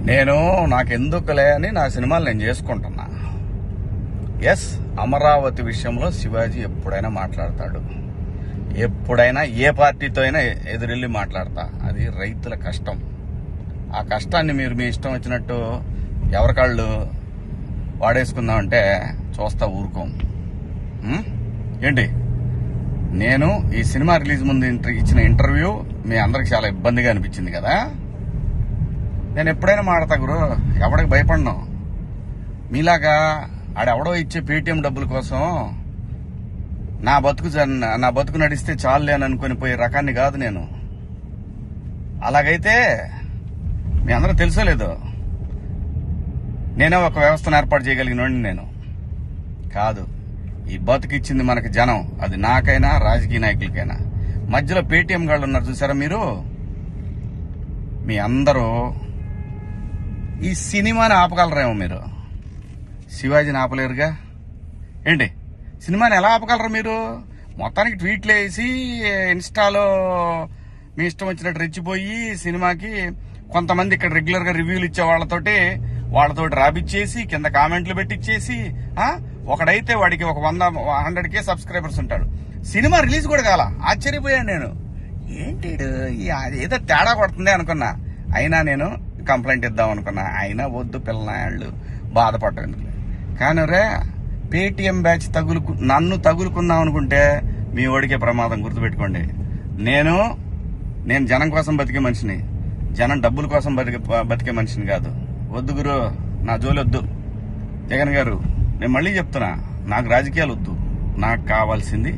నేను నాకెందుకులే అని నా సినిమాలు నేను చేసుకుంటున్నా. ఎస్, అమరావతి విషయంలో శివాజీ ఎప్పుడైనా మాట్లాడతాడు, ఎప్పుడైనా ఏ పార్టీతో అయినా ఎదురెళ్ళి మాట్లాడతా. అది రైతుల కష్టం. ఆ కష్టాన్ని మీరు మీ ఇష్టం వచ్చినట్టు ఎవరికాళ్ళు వాడేసుకుందామంటే చూస్తా ఊరుకోం. ఏంటి, నేను ఈ సినిమా రిలీజ్ ముందు ఇచ్చిన ఇంటర్వ్యూ మీ అందరికి చాలా ఇబ్బందిగా అనిపించింది కదా. నేను ఎప్పుడైనా మాడతా గురు, ఎవడికి భయపడను. మీలాగా ఆడెవడో ఇచ్చే పేటీఎం డబ్బుల కోసం నా బతుకు నడిస్తే చాలులే అని అనుకుని పోయే రకాన్ని కాదు నేను. అలాగైతే మీ అందరూ తెలుసోలేదో, నేనే ఒక వ్యవస్థను ఏర్పాటు చేయగలిగినోడిని నేను కాదు. ఈ బతుకిచ్చింది మనకి జనం, అది నాకైనా రాజకీయ నాయకులకైనా. మధ్యలో పేటీఎం గాళ్ళు ఉన్నారు చూసారా మీరు, మీ అందరూ ఈ సినిమాని ఆపగలరేమో, మీరు శివాజీని ఆపలేరుగా. ఏంటి, సినిమాని ఎలా ఆపగలరు మీరు? మొత్తానికి ట్వీట్లు వేసి ఇన్స్టాలో మీ ఇష్టం వచ్చినట్టు రెచ్చిపోయి సినిమాకి కొంతమంది ఇక్కడ రెగ్యులర్ గా రివ్యూలు ఇచ్చే వాళ్ళతోటి రాపిచ్చేసి కింద కామెంట్లు పెట్టిచ్చేసి, ఒకడైతే వాడికి ఒక 100K సబ్స్క్రైబర్స్ ఉంటాడు. సినిమా రిలీజ్ కూడా కాల. ఆశ్చర్యపోయాను నేను, ఏంటి ఏదో తేడా కొడుతుంది అనుకున్నా. అయినా నేను కంప్లైంట్ ఇద్దాం అనుకున్నా, అయినా వద్దు పిల్లనాళ్ళు బాధపడటం. కానీ రే, పేటీఎం బ్యాచ్ నన్ను తగులుకుందాం అనుకుంటే మీ ఓడికే ప్రమాదం. గుర్తుపెట్టుకోండి, నేను జనం కోసం బతికే మనిషిని, జనం డబ్బుల కోసం బతికే మనిషిని కాదు. వద్దు గురు, నా జోలి వద్దు. జగన్ గారు, నేను మళ్ళీ చెప్తున్నా, నాకు రాజకీయాలు వద్దు. నాకు కావాల్సింది,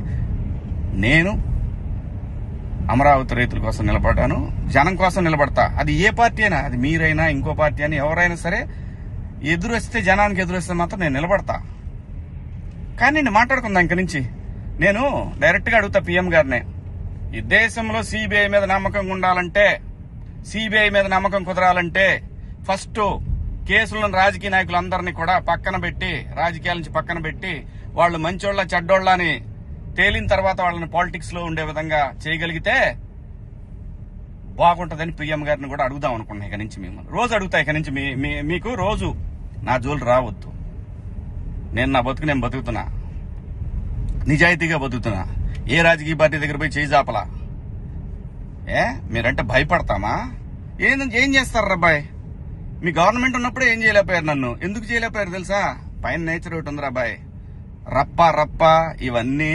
నేను అమరావతి రైతుల కోసం నిలబడ్డాను, జనం కోసం నిలబడతా. అది ఏ పార్టీ అయినా, అది మీరైనా ఇంకో పార్టీ అని ఎవరైనా సరే, ఎదురొస్తే జనానికి ఎదురొస్తే మాత్రం నేను నిలబడతా. కానీ నేను మాట్లాడుకుందా ఇంక నుంచి. నేను డైరెక్ట్ గా అడుగుతా పీఎం గారినే, ఈ దేశంలో సిబిఐ మీద నమ్మకం ఉండాలంటే, సిబిఐ మీద నమ్మకం కుదరాలంటే ఫస్ట్ కేసులను రాజకీయ నాయకులందరినీ కూడా పక్కన పెట్టి, రాజకీయాల నుంచి పక్కన పెట్టి, వాళ్ళు మంచోళ్ళ చెడ్డోళ్ళ అని తేలిన తర్వాత వాళ్ళని పాలిటిక్స్ లో ఉండే విధంగా చేయగలిగితే బాగుంటుందని పీఎం గారిని కూడా అడుగుదాం అనుకున్నా. ఇక నుంచి మిమ్మల్ని రోజు అడుగుతా. ఇక నుంచి మీకు రోజు నా జోలు రావద్దు. నేను నా బతుకు నేను బతుకుతున్నా, నిజాయితీగా బతుకుతున్నా. ఏ రాజకీయ పార్టీ దగ్గర పోయి చేయి జాపలా. మీరంటే భయపడతామా? ఏం చేస్తారు అబ్బాయి? మీ గవర్నమెంట్ ఉన్నప్పుడే ఏం చేయలేకపోయారు. నన్ను ఎందుకు చేయలేకపోయారు తెలుసా? పైన నేచర్ ఒకటి ఉందిరా అబ్బాయి. రప్ప ఇవన్నీ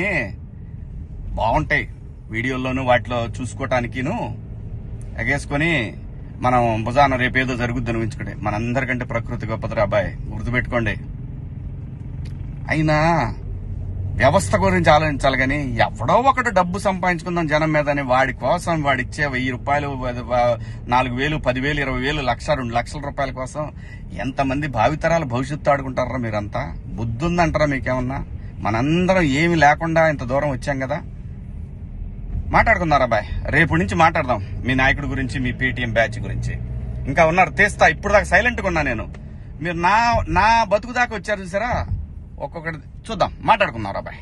బాగుంటాయి వీడియోల్లోనూ వాటిలో చూసుకోవటానికిను ఎగేసుకొని మనం భుజాన రేపేదో జరుగుద్దని ఊహించుకుంటే. మనందరికంటే ప్రకృతి గొప్పదిరా అబ్బాయి, గుర్తుపెట్టుకోండి. అయినా వ్యవస్థ గురించి ఆలోచించాలి కానీ, ఎవడో ఒకడు డబ్బు సంపాదించుకుందాం జనం మీద అని వాడి కోసం వాడిచ్చే 1000 రూపాయలు, 4000, 10,000, 20,000, 1,00,000, 2 లక్షల రూపాయల కోసం ఎంతమంది భావితరాల భవిష్యత్తు ఆడుకుంటారా మీరంతా? బుద్ధి ఉందంటారా మీకేమన్నా? మనందరం ఏమి లేకుండా ఇంత దూరం వచ్చాం కదా. మాట్లాడుకుందారా బాయ్, రేపు నుంచి మాట్లాడదాం మీ నాయకుడి గురించి, మీ పేటీఎం బ్యాచ్ గురించి. ఇంకా ఉన్నారు తీస్తా. ఇప్పుడు దాకా సైలెంట్గా ఉన్నా నేను. మీరు నా బతుకు దాకా వచ్చారు చూసారా, ఒక్కొక్కటి చూద్దాం, మాట్లాడుకుందాం రా బాయ్.